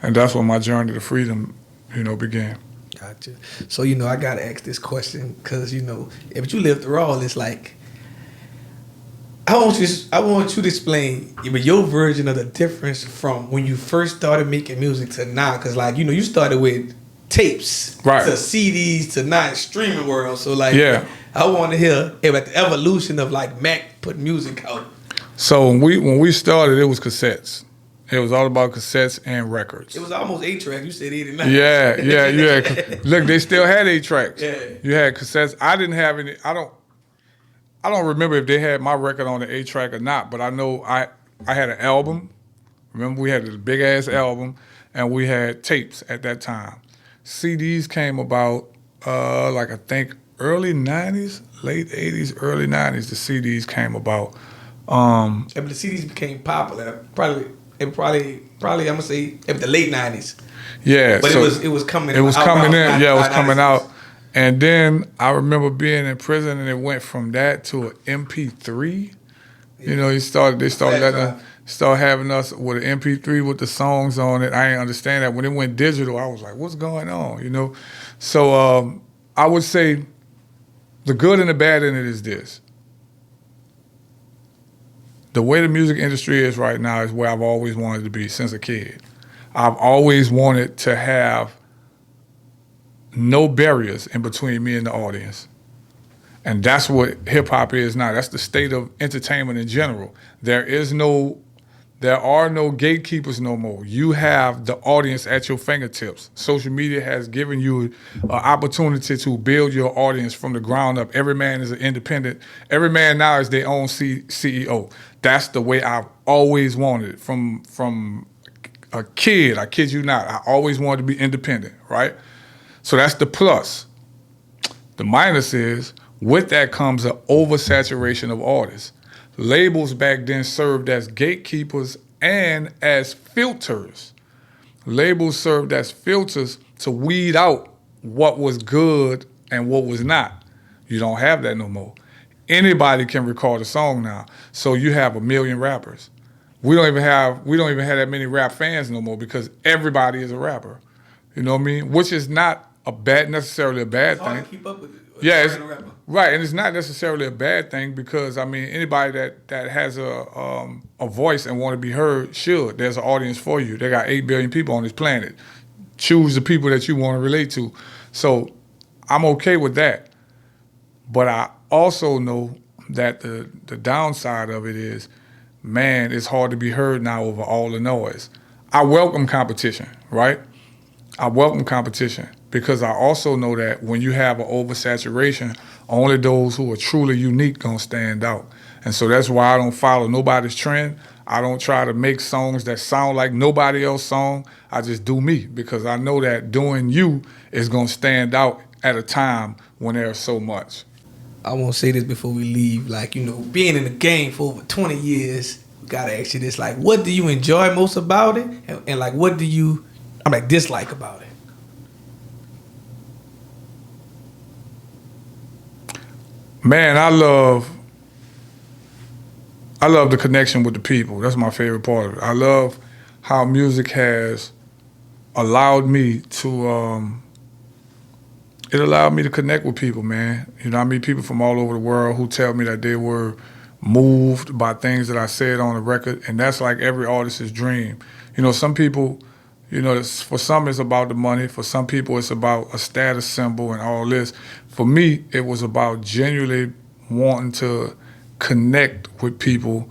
And that's when my journey to freedom, began. Gotcha. So, I got to ask this question because, if you lived through all this, like, I want you to explain your version of the difference from when you first started making music to now. Because, like, you started with tapes right. to CDs to now streaming world. So, like, yeah. I want to hear about the evolution of, like, Mac putting music out. So when we started, it was cassettes. It was all about cassettes and records. It was almost 8-track. You said 89. Yeah. Look, they still had 8 tracks. Yeah. You had cassettes. I didn't have any. I don't remember if they had my record on the 8-track or not, but I know I had an album. Remember, we had this big ass album, and we had tapes at that time. CDs came about I think early 90s, late 80s, early 90s. The CDs came about. But the CDs became popular. Probably I'm gonna say the late 90s. Yeah, but so it was coming. It was coming in. Yeah, it was coming 96. out. And then I remember being in prison, and it went from that to an MP3. Yeah. They started having us with an MP3 with the songs on it. I didn't understand that. When it went digital, I was like, what's going on? So I would say the good and the bad in it is this. The way the music industry is right now is where I've always wanted to be since a kid. I've always wanted to have no barriers in between me and the audience. And that's what hip-hop is now. That's the state of entertainment in general. There are no gatekeepers no more. You have the audience at your fingertips. Social media has given you an opportunity to build your audience from the ground up. Every man is an independent. Every man now is their own CEO. That's the way I've always wanted it. From a kid, I kid you not, I always wanted to be independent, right? So that's the plus. The minus is, with that comes an oversaturation of artists. Labels back then served as gatekeepers and as filters. Labels served as filters to weed out what was good and what was not. You don't have that no more. Anybody can record a song now. So you have 1 million rappers. We don't even have that many rap fans no more because everybody is a rapper. You know what I mean? Which is not necessarily a bad thing. It's hard to keep up with. Yeah, right, and it's not necessarily a bad thing because anybody that has a voice and want to be heard should. There's an audience for you. They got 8 billion people on this planet. Choose the people that you want to relate to. So I'm okay with that, but I also know that the downside of it is, man, it's hard to be heard now over all the noise. I welcome competition, right? I welcome competition. Because I also know that when you have an oversaturation, only those who are truly unique gonna stand out. And so that's why I don't follow nobody's trend. I don't try to make songs that sound like nobody else's song. I just do me because I know that doing you is gonna stand out at a time when there's so much. I won't say this before we leave. Like, being in the game for over 20 years, gotta ask you this. Like, what do you enjoy most about it? And like, what do you, dislike about it? Man, I love the connection with the people. That's my favorite part of it. I love how music has allowed me to, it allowed me to connect with people, man. I meet people from all over the world who tell me that they were moved by things that I said on the record, and that's like every artist's dream. Some people, for some it's about the money. For some people it's about a status symbol and all this. For me, it was about genuinely wanting to connect with people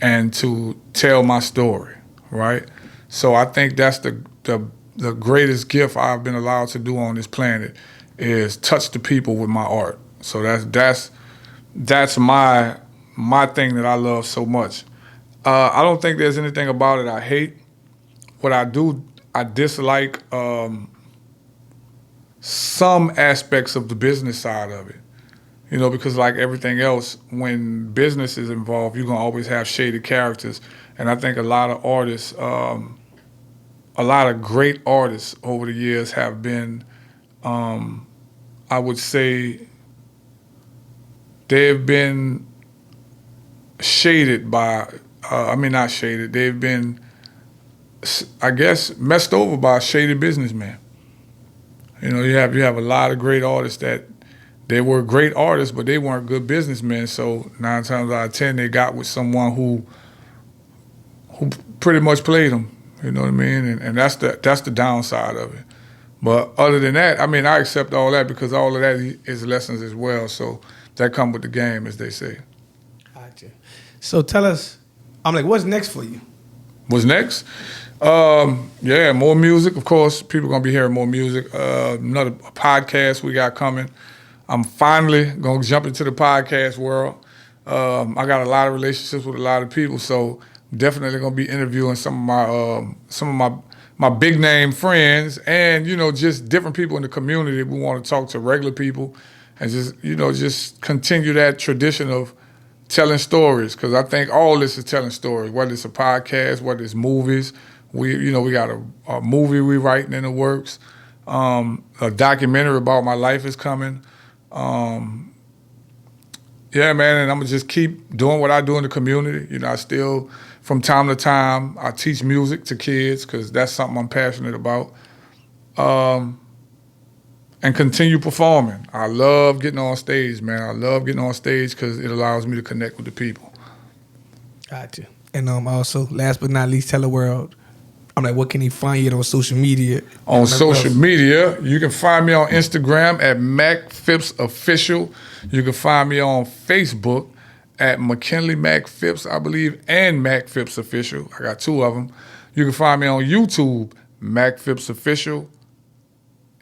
and to tell my story, right? So I think that's the greatest gift I've been allowed to do on this planet is touch the people with my art. So that's my thing that I love so much. I don't think there's anything about it I hate. What I do, I dislike some aspects of the business side of it. Because like everything else, when business is involved, you're gonna always have shady characters And I think a lot of artists, a lot of great artists over the years have been, I would say, they've been shaded by, not shaded, they've been, I guess, messed over by a shady businessman. You know, you have a lot of great artists that they were great artists, but they weren't good businessmen. So 9 times out of 10, they got with someone who pretty much played them. You know what I mean? And that's the downside of it. But other than that, I mean, I accept all that because all of that is lessons as well. So that come with the game, as they say. Gotcha. So tell us, what's next for you? What's next? Yeah, more music. Of course, people are gonna be hearing more music. Another podcast we got coming. I'm finally gonna jump into the podcast world. I got a lot of relationships with a lot of people, so definitely gonna be interviewing some of my big name friends, and just different people in the community. We want to talk to regular people, and just continue that tradition of telling stories, because I think all this is telling stories. Whether it's a podcast, whether it's movies, we got a movie we writing in the works. A documentary about my life is coming. Yeah, man, and I'm gonna just keep doing what I do in the community. I still, from time to time, I teach music to kids because that's something I'm passionate about. And continue performing. I love getting on stage, man. I love getting on stage because it allows me to connect with the people. Gotcha. And also, last but not least, tell the world, what can he find you on social media? On social media, you can find me on Instagram at MacPhipsOfficial. You can find me on Facebook at McKinley MacPhips, I believe, and MacPhipsOfficial. I got 2 of them. You can find me on YouTube, MacPhipsOfficial,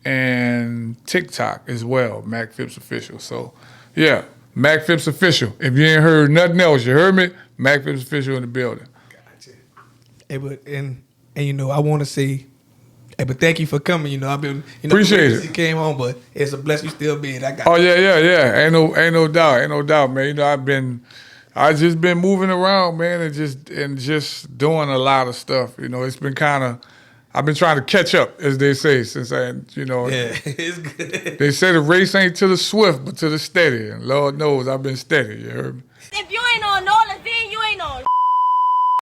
and TikTok as well, MacPhipsOfficial. So, yeah, MacPhipsOfficial. If you ain't heard nothing else, you heard me? MacPhipsOfficial in the building. Gotcha. Hey, I want to say, but thank you for coming. I've been, appreciate it. You came home, but it's a blessing you still being. I got. Oh yeah. Ain't no doubt, man. I just been moving around, man, and just doing a lot of stuff. It's been I've been trying to catch up, as they say, since Yeah, it's good. They say the race ain't to the swift, but to the steady, and Lord knows I've been steady. You heard me?